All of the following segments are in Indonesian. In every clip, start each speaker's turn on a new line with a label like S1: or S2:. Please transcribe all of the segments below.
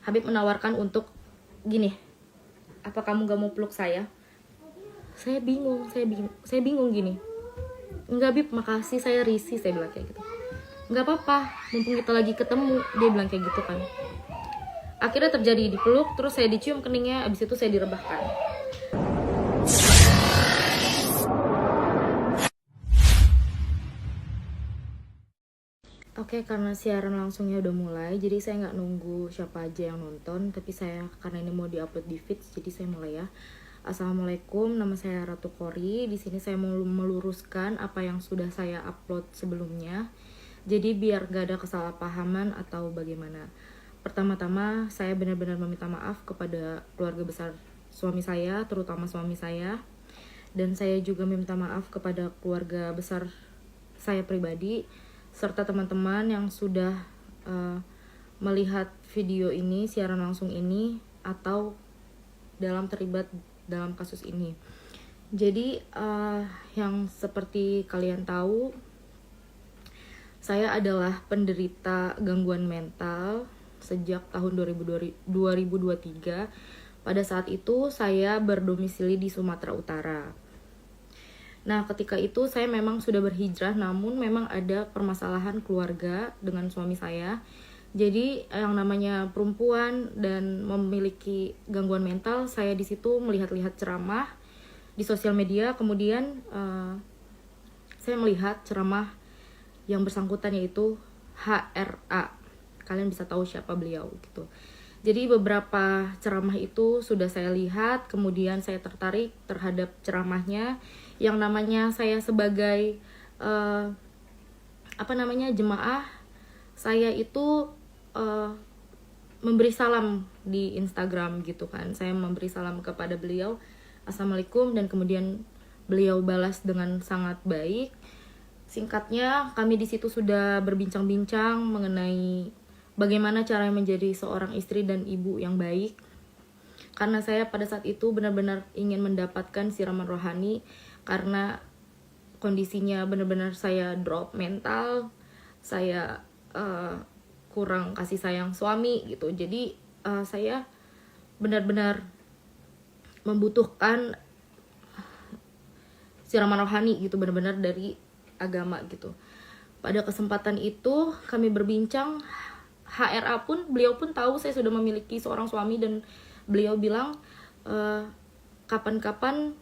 S1: Habib menawarkan untuk gini, apa kamu gak mau peluk saya? Saya bingung gini. Enggak Bib, makasih, saya risih, saya bilang kayak gitu. Enggak apa-apa, mumpung kita lagi ketemu, dia bilang kayak gitu kan. Akhirnya terjadi dipeluk, terus saya dicium keningnya, abis itu saya direbahkan. Oke, karena siaran langsungnya udah mulai, jadi saya nggak nunggu siapa aja yang nonton, tapi saya karena ini mau diupload di feed, jadi saya mulai ya. Assalamualaikum, nama saya Ratu Kori. Di sini saya mau meluruskan apa yang sudah saya upload sebelumnya. Jadi biar gak ada kesalahpahaman atau bagaimana. Pertama-tama saya benar-benar meminta maaf kepada keluarga besar suami saya, terutama suami saya. Dan saya juga meminta maaf kepada keluarga besar saya pribadi, serta teman-teman yang sudah melihat video ini, siaran langsung ini, atau terlibat dalam kasus ini. Jadi yang seperti kalian tahu, saya adalah penderita gangguan mental sejak tahun 2023. Pada saat itu saya berdomisili di Sumatera Utara. Nah, ketika itu saya memang sudah berhijrah, namun memang ada permasalahan keluarga dengan suami saya. Jadi yang namanya perempuan dan memiliki gangguan mental, saya di situ melihat-lihat ceramah di sosial media. Kemudian saya melihat ceramah yang bersangkutan, yaitu HRA. Kalian bisa tahu siapa beliau gitu. Jadi beberapa ceramah itu sudah saya lihat, kemudian saya tertarik terhadap ceramahnya. Yang namanya saya sebagai jemaah, saya itu memberi salam di Instagram gitu kan. Saya memberi salam kepada beliau, Assalamualaikum, dan kemudian beliau balas dengan sangat baik. Singkatnya, kami di situ sudah berbincang-bincang mengenai bagaimana cara menjadi seorang istri dan ibu yang baik. Karena saya pada saat itu benar-benar ingin mendapatkan siraman rohani, karena kondisinya benar-benar saya drop mental, saya kurang kasih sayang suami gitu. Jadi saya benar-benar membutuhkan siraman rohani gitu, benar-benar dari agama gitu. Pada kesempatan itu kami berbincang, HRA pun, beliau pun tahu saya sudah memiliki seorang suami, dan beliau bilang kapan-kapan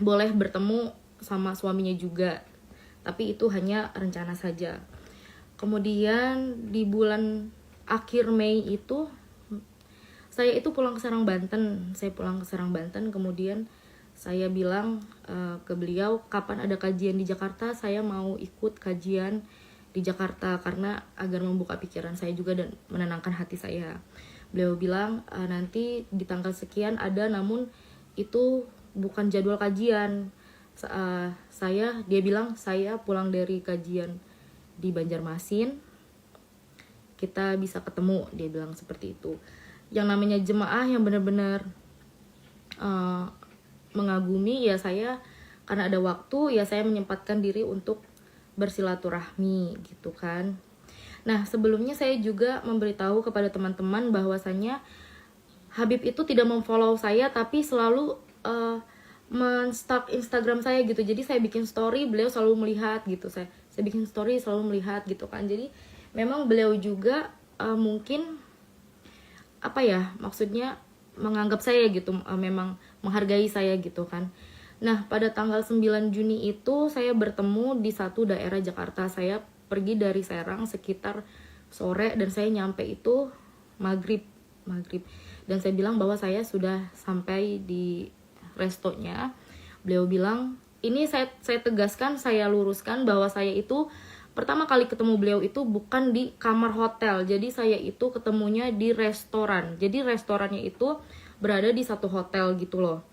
S1: boleh bertemu sama suaminya juga, tapi itu hanya rencana saja. Kemudian di bulan akhir Mei itu saya itu pulang ke Serang, Banten. Kemudian saya bilang ke beliau, kapan ada kajian di Jakarta, saya mau ikut kajian di Jakarta karena agar membuka pikiran saya juga dan menenangkan hati saya. Beliau bilang nanti di tanggal sekian ada, namun itu bukan jadwal kajian. Dia bilang saya pulang dari kajian di Banjarmasin, kita bisa ketemu, dia bilang seperti itu. Yang namanya jemaah yang benar-benar mengagumi ya, saya karena ada waktu ya saya menyempatkan diri untuk bersilaturahmi gitu kan. Nah, sebelumnya saya juga memberitahu kepada teman-teman bahwasannya Habib itu tidak memfollow saya, tapi selalu men-stalk Instagram saya gitu. Jadi saya bikin story, beliau selalu melihat gitu. Saya bikin story selalu melihat gitu kan. Jadi memang beliau juga mungkin maksudnya menganggap saya gitu, memang menghargai saya gitu kan. Nah, pada tanggal 9 Juni itu saya bertemu di satu daerah Jakarta. Saya pergi dari Serang sekitar sore dan saya nyampe itu maghrib. Dan saya bilang bahwa saya sudah sampai di restonya. Beliau bilang, ini saya tegaskan, saya luruskan bahwa saya itu pertama kali ketemu beliau itu bukan di kamar hotel. Jadi saya itu ketemunya di restoran. Jadi restorannya itu berada di satu hotel gitu loh.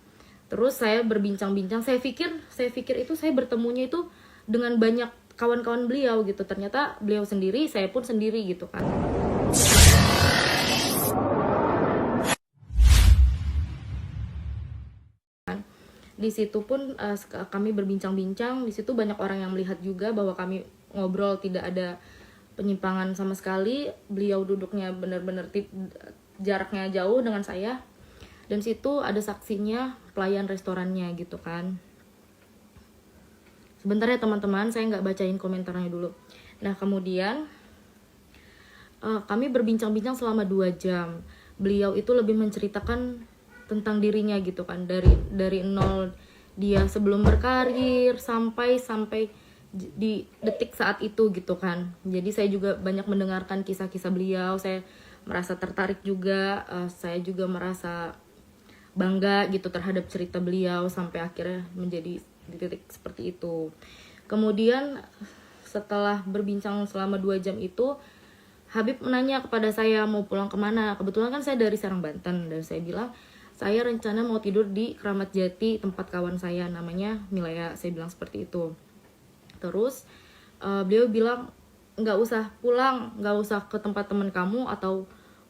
S1: Terus saya berbincang-bincang, saya pikir itu saya bertemunya itu dengan banyak kawan-kawan beliau gitu. Ternyata beliau sendiri, saya pun sendiri gitu kan. Di situ pun kami berbincang-bincang, di situ banyak orang yang melihat juga bahwa kami ngobrol tidak ada penyimpangan sama sekali. Beliau duduknya benar-benar jaraknya jauh dengan saya. Dan situ ada saksinya pelayan restorannya gitu kan. Sebentar ya teman-teman, saya nggak bacain komentarnya dulu. Nah kemudian kami berbincang-bincang selama 2 jam. Beliau itu lebih menceritakan tentang dirinya gitu kan, dari nol dia sebelum berkarir sampai di detik saat itu gitu kan. Jadi saya juga banyak mendengarkan kisah-kisah beliau. Saya merasa tertarik juga, saya juga merasa bangga gitu terhadap cerita beliau sampai akhirnya menjadi di titik seperti itu. Kemudian setelah berbincang selama 2 jam itu, Habib menanya kepada saya mau pulang kemana. Kebetulan kan saya dari Serang, Banten, dan saya bilang saya rencana mau tidur di Kramat Jati tempat kawan saya namanya Milea. Saya bilang seperti itu. Terus beliau bilang nggak usah pulang, nggak usah ke tempat teman kamu atau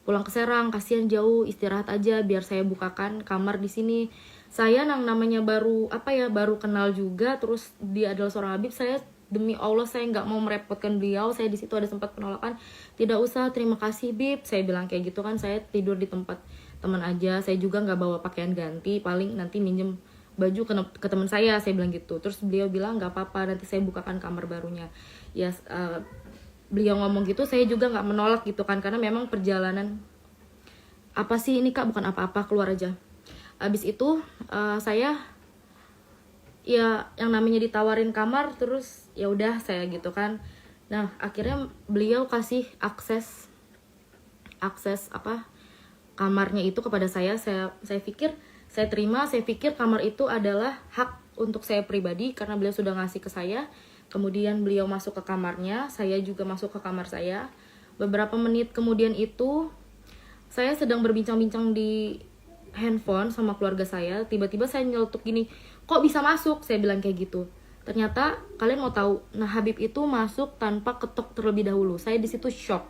S1: pulang ke Serang, kasihan jauh, istirahat aja biar saya bukakan kamar di sini. Saya namanya baru baru kenal juga, terus dia adalah seorang Habib. Saya demi Allah saya nggak mau merepotkan beliau. Saya di situ ada sempat penolakan, tidak usah, terima kasih Bib, saya bilang kayak gitu kan. Saya tidur di tempat teman aja, saya juga nggak bawa pakaian ganti, paling nanti minjem baju ke teman saya bilang gitu. Terus beliau bilang nggak apa-apa, nanti saya bukakan kamar barunya. Ya beliau ngomong gitu, saya juga nggak menolak gitu kan, karena memang perjalanan apa sih ini Kak, bukan apa-apa, keluar aja. Abis itu saya ya yang namanya ditawarin kamar, terus ya udah saya gitu kan. Nah akhirnya beliau kasih akses kamarnya itu kepada saya. Saya pikir saya terima, saya pikir kamar itu adalah hak untuk saya pribadi karena beliau sudah ngasih ke saya. Kemudian beliau masuk ke kamarnya, saya juga masuk ke kamar saya. Beberapa menit kemudian itu saya sedang berbincang-bincang di handphone sama keluarga saya. Tiba-tiba saya nyeletuk gini, kok bisa masuk? Saya bilang kayak gitu. Ternyata kalian mau tahu, nah Habib itu masuk tanpa ketok terlebih dahulu. Saya di situ shock.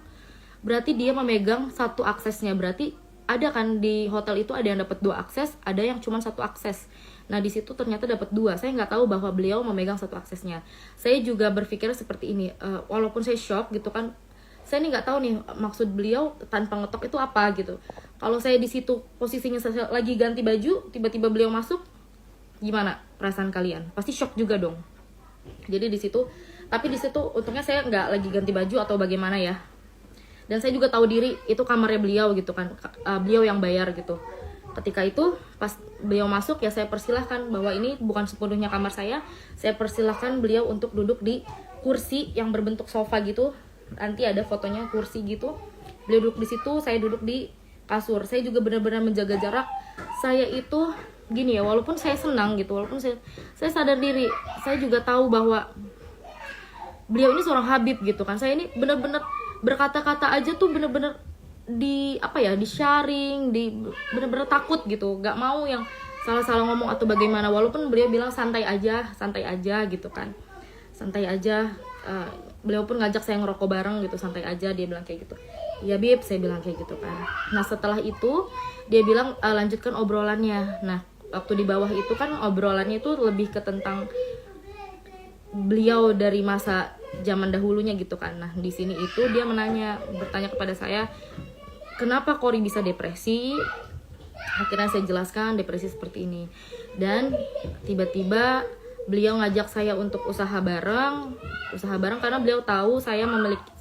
S1: Berarti dia memegang satu aksesnya. Berarti ada kan di hotel itu ada yang dapat 2 akses, ada yang cuma 1 akses. Nah di situ ternyata dapat 2. Saya nggak tahu bahwa beliau memegang 1 aksesnya. Saya juga berpikir seperti ini, walaupun saya shock gitu kan, saya nih nggak tahu nih maksud beliau tanpa ngetok itu apa gitu. Kalau saya di situ posisinya saya lagi ganti baju, tiba-tiba beliau masuk, gimana perasaan kalian? Pasti shock juga dong. Jadi di situ, tapi di situ untungnya saya nggak lagi ganti baju atau bagaimana ya. Dan saya juga tahu diri itu kamarnya beliau gitu kan, beliau yang bayar gitu. Ketika itu pas beliau masuk ya saya persilahkan bahwa ini bukan sepenuhnya kamar saya persilahkan beliau untuk duduk di kursi yang berbentuk sofa gitu. Nanti ada fotonya kursi gitu. Beliau duduk di situ, saya duduk di kasur. Saya juga benar-benar menjaga jarak. Saya itu gini ya, walaupun saya senang gitu, walaupun saya sadar diri, saya juga tahu bahwa beliau ini seorang Habib gitu kan. Saya ini benar-benar berkata-kata aja tuh bener-bener di sharing, bener-bener takut gitu, nggak mau yang salah-salah ngomong atau bagaimana. Walaupun beliau bilang santai aja gitu kan, santai aja. Beliau pun ngajak saya ngerokok bareng gitu, santai aja, dia bilang kayak gitu. Ya Bib, saya bilang kayak gitu kan. Nah setelah itu dia bilang lanjutkan obrolannya. Nah waktu di bawah itu kan obrolannya itu lebih ke tentang beliau dari masa zaman dahulunya gitu kan. Nah di sini itu dia bertanya kepada saya, kenapa Kori bisa depresi? Akhirnya saya jelaskan depresi seperti ini. Dan tiba-tiba beliau ngajak saya untuk usaha bareng karena beliau tahu saya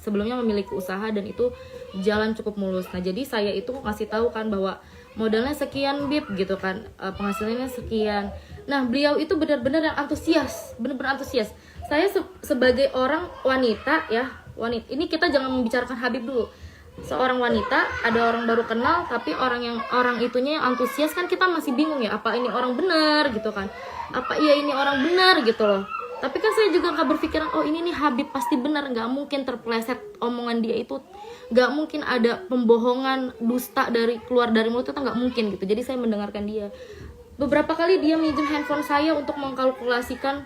S1: sebelumnya memiliki usaha dan itu jalan cukup mulus. Nah jadi saya itu ngasih tahu kan bahwa modalnya sekian Bib gitu kan, penghasilannya sekian. Nah beliau itu benar-benar yang antusias, benar-benar antusias. Saya sebagai orang wanita ya, ini kita jangan membicarakan Habib dulu. Seorang wanita, ada orang baru kenal, tapi orang itunya yang antusias kan, kita masih bingung ya, apa ini orang benar gitu kan, apa iya ini orang benar gitu loh. Tapi kan saya juga nggak berpikiran, oh ini nih Habib pasti benar, nggak mungkin terpeleset omongan dia itu, nggak mungkin ada pembohongan, dusta keluar dari mulut itu nggak mungkin gitu. Jadi saya mendengarkan dia. Beberapa kali dia minjem handphone saya untuk mengkalkulasikan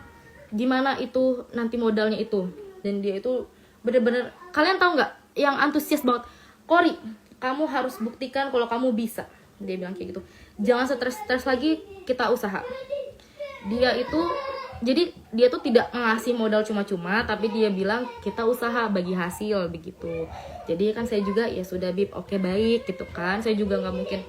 S1: gimana itu nanti modalnya itu. Dan dia itu bener-bener, kalian tahu nggak, yang antusias banget, Kori kamu harus buktikan kalau kamu bisa, dia bilang kayak gitu. Jangan stres lagi, kita usaha. Dia itu Jadi dia tuh tidak ngasih modal cuma-cuma, tapi dia bilang kita usaha bagi hasil begitu. Jadi kan saya juga ya sudah Bib, oke baik gitu kan. Saya juga nggak mungkin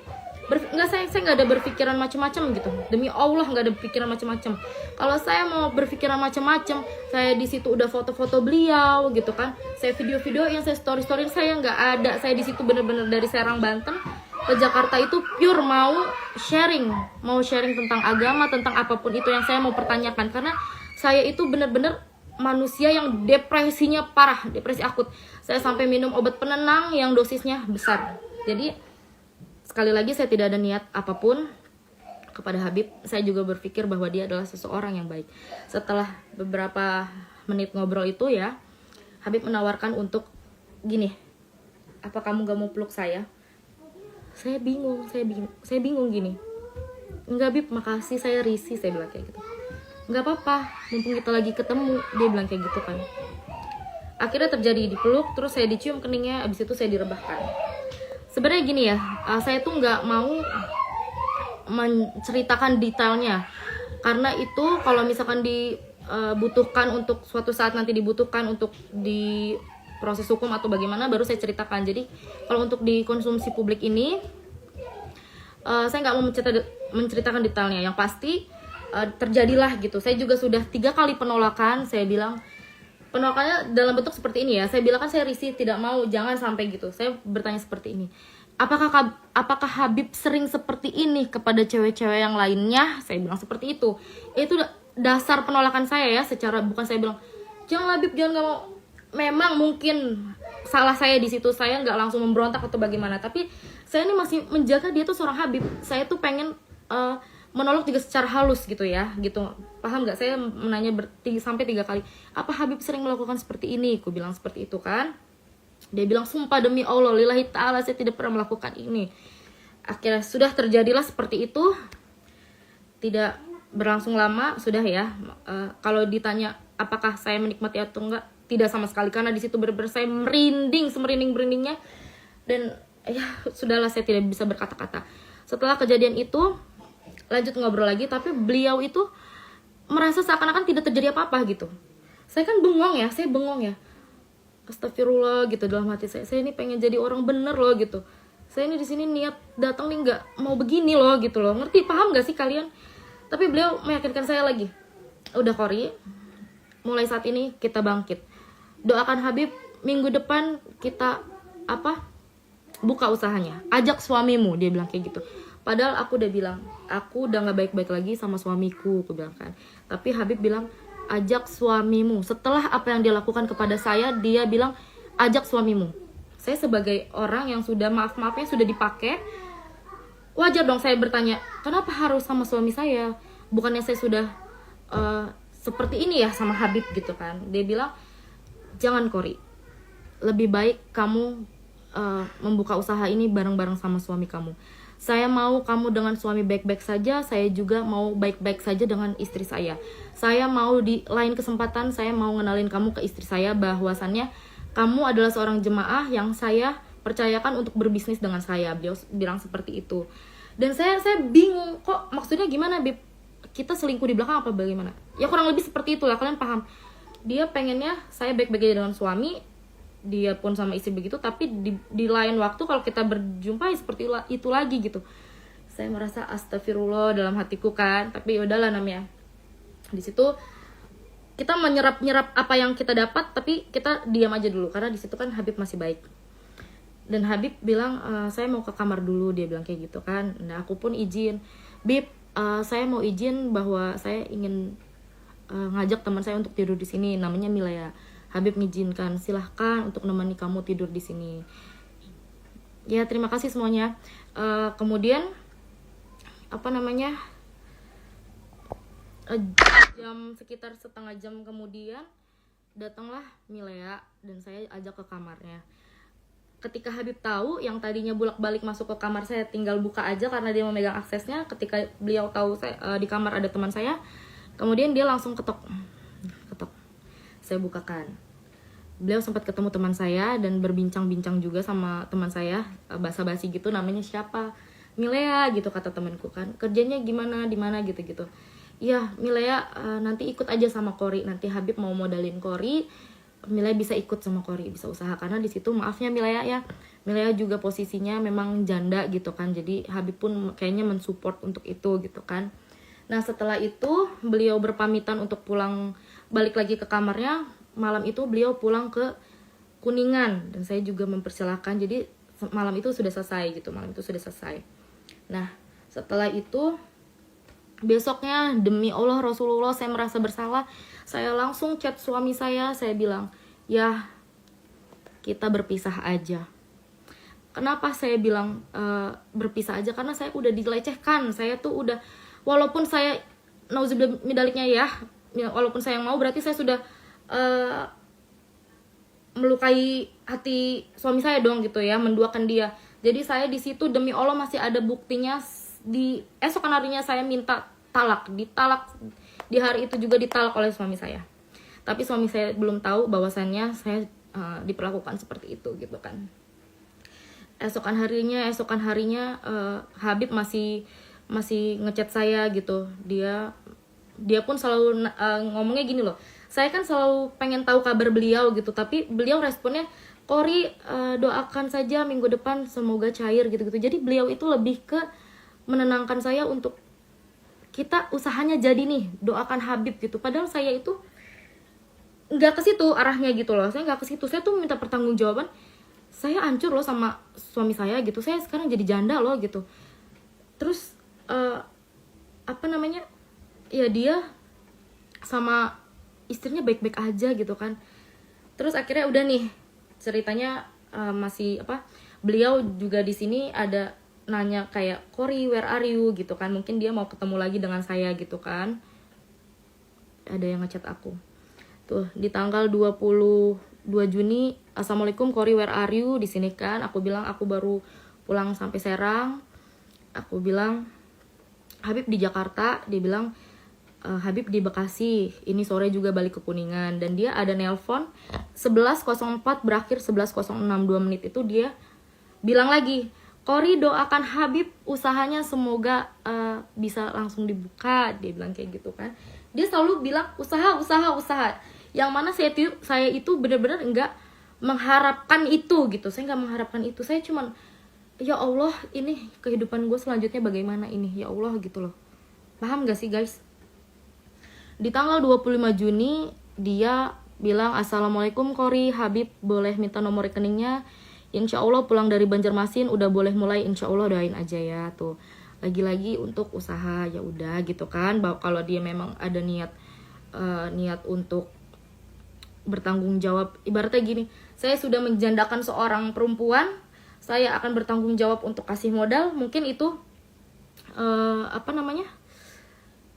S1: saya nggak ada berpikiran macam-macam gitu. Demi Allah nggak ada pikiran macam-macam. Kalau saya mau berpikiran macam-macam, saya di situ udah foto-foto beliau gitu kan. Saya video-video yang saya story-story saya nggak ada. Saya di situ bener-bener dari Serang Banten ke Jakarta itu pure mau sharing tentang agama, tentang apapun itu yang saya mau pertanyakan, karena saya itu bener-bener manusia yang depresinya parah, depresi akut. Saya sampai minum obat penenang yang dosisnya besar. Jadi sekali lagi saya tidak ada niat apapun kepada Habib. Saya juga berpikir bahwa dia adalah seseorang yang baik. Setelah beberapa menit ngobrol itu ya, Habib menawarkan untuk gini, apa kamu gak mau peluk saya? Saya bingung gini. Enggak Bib, makasih, saya risih, saya bilang kayak gitu. Enggak apa-apa, mumpung kita lagi ketemu, dia bilang kayak gitu kan. Akhirnya terjadi dipeluk, terus saya dicium keningnya, abis itu saya direbahkan. Sebenarnya gini ya, saya tuh nggak mau menceritakan detailnya, karena itu kalau misalkan dibutuhkan untuk suatu saat nanti dibutuhkan untuk di proses hukum atau bagaimana baru saya ceritakan. Jadi kalau untuk dikonsumsi publik ini saya nggak mau menceritakan detailnya. Yang pasti terjadilah gitu. Saya juga sudah 3 kali penolakan. Saya bilang penolakannya dalam bentuk seperti ini ya. Saya bilang kan saya risih, tidak mau, jangan sampai gitu. Saya bertanya seperti ini, apakah Habib sering seperti ini kepada cewek-cewek yang lainnya? Saya bilang seperti itu. Itu dasar penolakan saya ya. Secara bukan saya bilang jangan Habib, jangan, nggak mau. Memang mungkin salah saya di situ, saya nggak langsung memberontak atau bagaimana, tapi saya ini masih menjaga dia tuh seorang Habib. Saya tuh pengen menolak juga secara halus gitu ya, gitu. Paham nggak? Saya menanya sampai 3 kali, apa Habib sering melakukan seperti ini? Aku bilang seperti itu kan. Dia bilang sumpah demi Allah, lillahi ta'ala, saya tidak pernah melakukan ini. Akhirnya sudah terjadilah seperti itu. Tidak berlangsung lama sudah ya. Kalau ditanya apakah saya menikmati atau enggak, tidak sama sekali, karena di situ benar-benar saya merinding, semerinding-merindingnya, dan ya sudahlah, saya tidak bisa berkata-kata. Setelah kejadian itu lanjut ngobrol lagi, tapi beliau itu merasa seakan-akan tidak terjadi apa-apa gitu. Saya kan bengong ya, astagfirullah gitu dalam hati saya ini pengen jadi orang bener loh gitu. Saya ini di sini niat datang nih nggak mau begini loh gitu loh, ngerti, paham nggak sih kalian? Tapi beliau meyakinkan saya lagi, udah Kori, mulai saat ini kita bangkit. Doakan Habib, minggu depan kita buka usahanya, ajak suamimu, dia bilang kayak gitu. Padahal aku udah bilang, aku udah gak baik-baik lagi sama suamiku, aku bilang kan. Tapi Habib bilang, ajak suamimu. Setelah apa yang dia lakukan kepada saya, dia bilang, ajak suamimu. Saya sebagai orang yang sudah maaf-maafnya sudah dipakai, wajar dong saya bertanya, kenapa harus sama suami saya? Bukannya saya sudah seperti ini ya sama Habib gitu kan. Dia bilang, jangan Kori, lebih baik kamu membuka usaha ini bareng-bareng sama suami kamu. Saya mau kamu dengan suami baik-baik saja, saya juga mau baik-baik saja dengan istri saya. Saya mau di lain kesempatan, saya mau ngenalin kamu ke istri saya, bahwasannya kamu adalah seorang jemaah yang saya percayakan untuk berbisnis dengan saya. Beliau bilang seperti itu. Dan saya bingung, kok maksudnya gimana Bib? Kita selingkuh di belakang apa bagaimana? Ya kurang lebih seperti itulah, kalian paham. Dia pengennya saya baik-baik aja dengan suami, dia pun sama istri begitu, tapi di lain waktu kalau kita berjumpa ya seperti itu lagi gitu. Saya merasa astagfirullah dalam hatiku kan, tapi yaudahlah namanya. Di situ kita menyerap apa yang kita dapat, tapi kita diam aja dulu karena di situ kan Habib masih baik. Dan Habib bilang, saya mau ke kamar dulu, dia bilang kayak gitu kan. Nah aku pun izin, Bib, saya mau izin bahwa saya ingin ngajak teman saya untuk tidur di sini, namanya Milaya. Habib mengizinkan, silahkan untuk menemani kamu tidur di sini. Ya terima kasih semuanya. Kemudian sekitar setengah jam kemudian datanglah Milea dan saya ajak ke kamarnya. Ketika Habib tahu yang tadinya bolak-balik masuk ke kamar saya tinggal buka aja karena dia memegang aksesnya, ketika beliau tahu saya di kamar ada teman saya, kemudian dia langsung ketok. Saya bukakan. Beliau sempat ketemu teman saya dan berbincang-bincang juga sama teman saya, basa-basi gitu, namanya siapa? Milea gitu kata temanku kan. Kerjanya gimana, di mana gitu-gitu. ya Milea nanti ikut aja sama Kori, nanti Habib mau modalin Kori, Milea bisa ikut sama Kori, bisa usaha. Karena di situ maafnya Milea ya, Milea juga posisinya memang janda gitu kan, jadi Habib pun kayaknya mensupport untuk itu gitu kan. Nah setelah itu beliau berpamitan untuk pulang, balik lagi ke kamarnya. Malam itu beliau pulang ke Kuningan dan saya juga mempersilahkan. Jadi malam itu sudah selesai gitu, malam itu sudah selesai. Nah setelah itu besoknya demi Allah Rasulullah saya merasa bersalah. Saya langsung chat suami saya bilang, ya kita berpisah aja. Kenapa saya bilang berpisah aja? Karena saya udah dilecehkan. Saya tuh udah, walaupun saya nauzubillah midaliknya ya, walaupun saya yang mau, berarti saya sudah melukai hati suami saya dong gitu ya, menduakan dia. Jadi saya di situ demi Allah masih ada buktinya. Di esokan harinya saya minta talak, ditalak di hari itu juga, ditalak oleh suami saya. Tapi suami saya belum tahu bahwasannya saya diperlakukan seperti itu gitu kan. Esokan harinya Habib masih ngechat saya gitu. Dia pun selalu ngomongnya gini loh, saya kan selalu pengen tahu kabar beliau gitu, tapi beliau responnya, Kori doakan saja minggu depan semoga cair gitu-gitu. Jadi beliau itu lebih ke menenangkan saya untuk kita usahanya jadi nih, doakan Habib gitu. Padahal saya itu nggak ke situ arahnya gitu loh, saya nggak ke situ. Saya tuh minta pertanggungjawaban, saya hancur loh sama suami saya gitu, saya sekarang jadi janda loh gitu. Terus ya dia sama istrinya baik-baik aja gitu kan. Terus akhirnya udah nih ceritanya beliau juga di sini ada nanya kayak, Kori where are you gitu kan, mungkin dia mau ketemu lagi dengan saya gitu kan. Ada yang ngechat aku tuh di tanggal 22 Juni, Assalamualaikum Kori where are you, di sini kan. Aku bilang aku baru pulang sampai Serang. Aku bilang Habib di Jakarta, dia bilang Habib di Bekasi, ini sore juga balik ke Kuningan. Dan dia ada nelpon 11.04 berakhir 11.06, 2 menit itu dia bilang lagi, Kori doakan Habib usahanya semoga bisa langsung dibuka. Dia bilang kayak gitu kan. Dia selalu bilang usaha. Yang mana saya itu benar-benar enggak mengharapkan itu gitu. Saya enggak mengharapkan itu. Saya cuman, ya Allah, ini kehidupan gue selanjutnya bagaimana ini, ya Allah gitu loh. Paham gak sih guys? Di tanggal 25 Juni dia bilang, Assalamualaikum Kori, Habib boleh minta nomor rekeningnya, Insya Allah pulang dari Banjarmasin udah boleh mulai, Insya Allah doain aja ya. Tuh lagi-lagi untuk usaha, ya udah gitu kan. Kalau dia memang ada niat untuk bertanggung jawab, ibaratnya gini, saya sudah menjandakan seorang perempuan, saya akan bertanggung jawab untuk kasih modal. Mungkin itu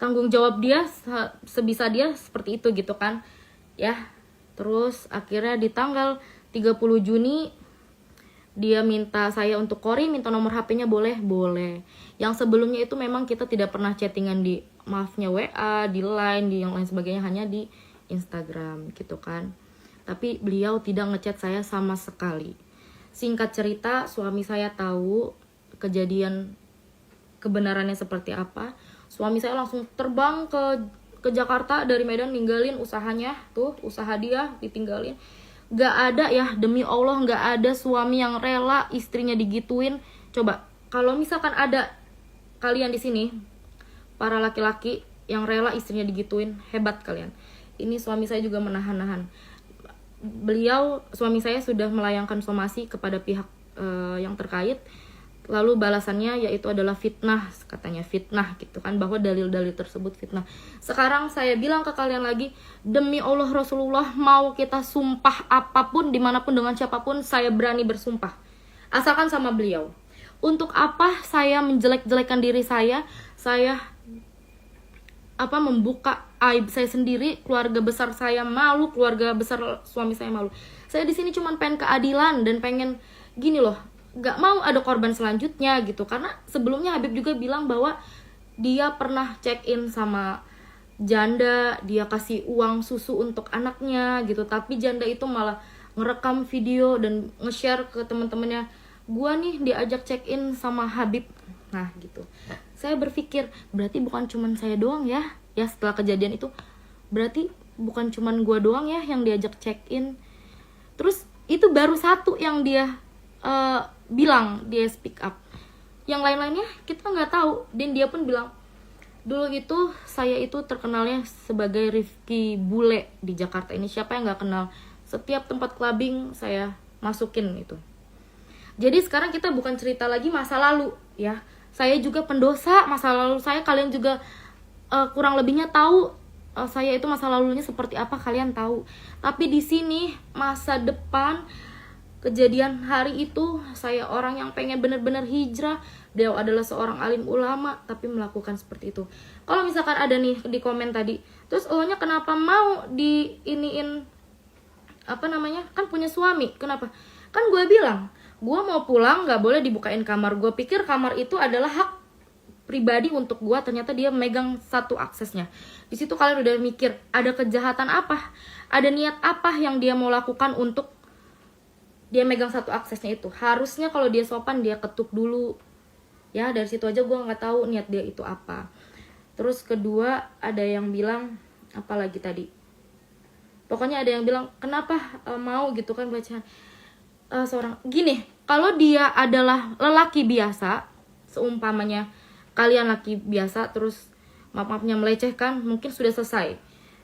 S1: tanggung jawab dia, sebisa dia seperti itu gitu kan ya. Terus akhirnya di tanggal 30 Juni dia minta saya untuk, Kori minta nomor HP-nya boleh. Yang sebelumnya itu memang kita tidak pernah chattingan di, maafnya WA, di Line, di yang lain sebagainya, hanya di Instagram gitu kan. Tapi beliau tidak ngechat saya sama sekali. Singkat cerita, suami saya tahu kejadian kebenarannya seperti apa. Suami saya langsung terbang ke Jakarta dari Medan, ninggalin usahanya. Tuh usaha dia ditinggalin. Gak ada ya, demi Allah gak ada suami yang rela istrinya digituin. Coba kalau misalkan ada kalian di sini, para laki-laki yang rela istrinya digituin, hebat kalian. Ini suami saya juga menahan-nahan. Suami saya sudah melayangkan somasi kepada pihak yang terkait. Lalu balasannya yaitu adalah fitnah, katanya fitnah gitu kan, bahwa dalil-dalil tersebut fitnah. Sekarang saya bilang ke kalian lagi, demi Allah Rasulullah, mau kita sumpah apapun, dimanapun, dengan siapapun, saya berani bersumpah, asalkan sama beliau. Untuk apa saya menjelek-jelekan diri saya membuka aib saya sendiri, keluarga besar saya malu, keluarga besar suami saya malu. Saya di sini cuma pengen keadilan dan pengen gini loh, gak mau ada korban selanjutnya gitu. Karena sebelumnya Habib juga bilang bahwa dia pernah check in sama janda, dia kasih uang susu untuk anaknya gitu, tapi janda itu malah ngerekam video dan nge-share ke teman-temannya, gua nih diajak check in sama Habib. Nah gitu. Saya berpikir berarti bukan cuman saya doang ya setelah kejadian itu, berarti bukan cuman gue doang ya yang diajak check in. Terus itu baru satu yang dia bilang, dia speak up. Yang lain-lainnya kita nggak tahu. Dan dia pun bilang, dulu itu saya itu terkenalnya sebagai Rifki Bule di Jakarta ini. Siapa yang nggak kenal? Setiap tempat clubbing saya masukin itu. Jadi sekarang kita bukan cerita lagi masa lalu ya. Saya juga pendosa masa lalu saya. Kalian juga kurang lebihnya tahu saya itu masa lalunya seperti apa, kalian tahu. Tapi di sini masa depan kejadian hari itu, saya orang yang pengen bener-bener hijrah. Dia adalah seorang alim ulama tapi melakukan seperti itu. Kalau misalkan ada nih di komen tadi, terus nya kenapa mau diiniin kan punya suami, kenapa? Kan gue bilang gue mau pulang gak boleh dibukain kamar. Gue pikir kamar itu adalah hak pribadi untuk gue, ternyata dia megang satu aksesnya. Di situ kalian udah mikir ada kejahatan apa, ada niat apa yang dia mau lakukan untuk dia megang satu aksesnya itu. Harusnya kalau dia sopan dia ketuk dulu ya. Dari situ aja gue nggak tahu niat dia itu apa. Terus kedua ada yang bilang apa lagi tadi, pokoknya ada yang bilang kenapa mau gitu kan bacaan seorang gini. Kalau dia adalah lelaki biasa, seumpamanya kalian laki biasa terus maaf-maafnya melecehkan, mungkin sudah selesai,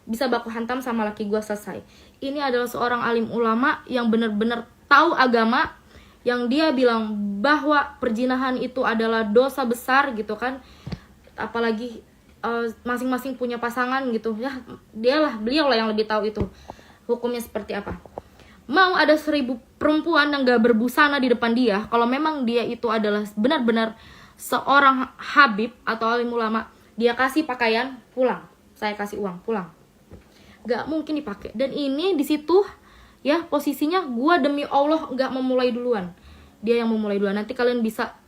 S1: bisa baku hantam sama laki gue, selesai. Ini adalah seorang alim ulama yang benar-benar tahu agama, yang dia bilang bahwa perzinahan itu adalah dosa besar gitu kan. Apalagi masing-masing punya pasangan gitu ya, beliau lah yang lebih tahu itu hukumnya seperti apa. Mau ada 1000 perempuan yang gak berbusana di depan dia, kalau memang dia itu adalah benar-benar seorang habib atau alim ulama, dia kasih pakaian, pulang, saya kasih uang, pulang. Gak mungkin dipakai. Dan ini di situ ya posisinya gue demi Allah gak memulai duluan, dia yang memulai duluan. Nanti kalian bisa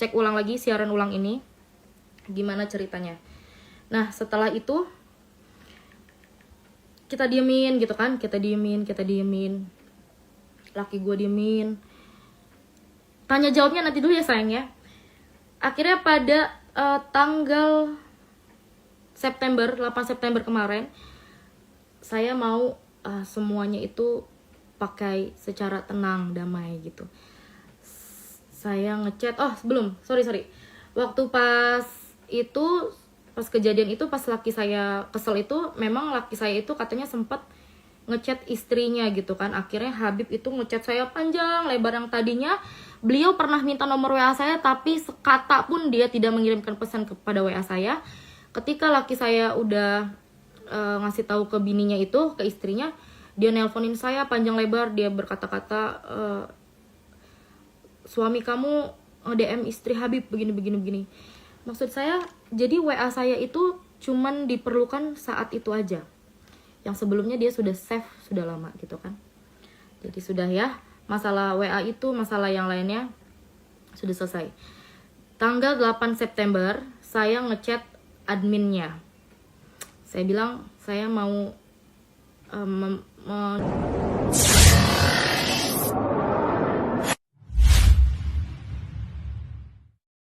S1: cek ulang lagi siaran ulang ini gimana ceritanya. Nah setelah itu kita diemin gitu kan, kita diemin, laki gue diemin, tanya jawabnya nanti dulu ya sayang ya. Akhirnya pada tanggal 8 September kemarin, saya mau semuanya itu pakai secara tenang, damai gitu. Saya ngechat, sorry waktu pas kejadian itu, pas laki saya kesel itu, memang laki saya itu katanya sempat ngechat istrinya gitu kan. Akhirnya Habib itu ngechat saya panjang lebar, yang tadinya beliau pernah minta nomor WA saya tapi sekata pun dia tidak mengirimkan pesan kepada WA saya. Ketika laki saya udah ngasih tahu ke bininya itu, ke istrinya, dia nelponin saya panjang lebar. Dia berkata-kata, suami kamu DM istri Habib begini. Maksud saya, jadi WA saya itu cuman diperlukan saat itu aja. Yang sebelumnya dia sudah save sudah lama gitu kan. Jadi sudah ya, masalah WA itu, masalah yang lainnya sudah selesai. Tanggal 8 September saya ngechat adminnya. Saya bilang saya mau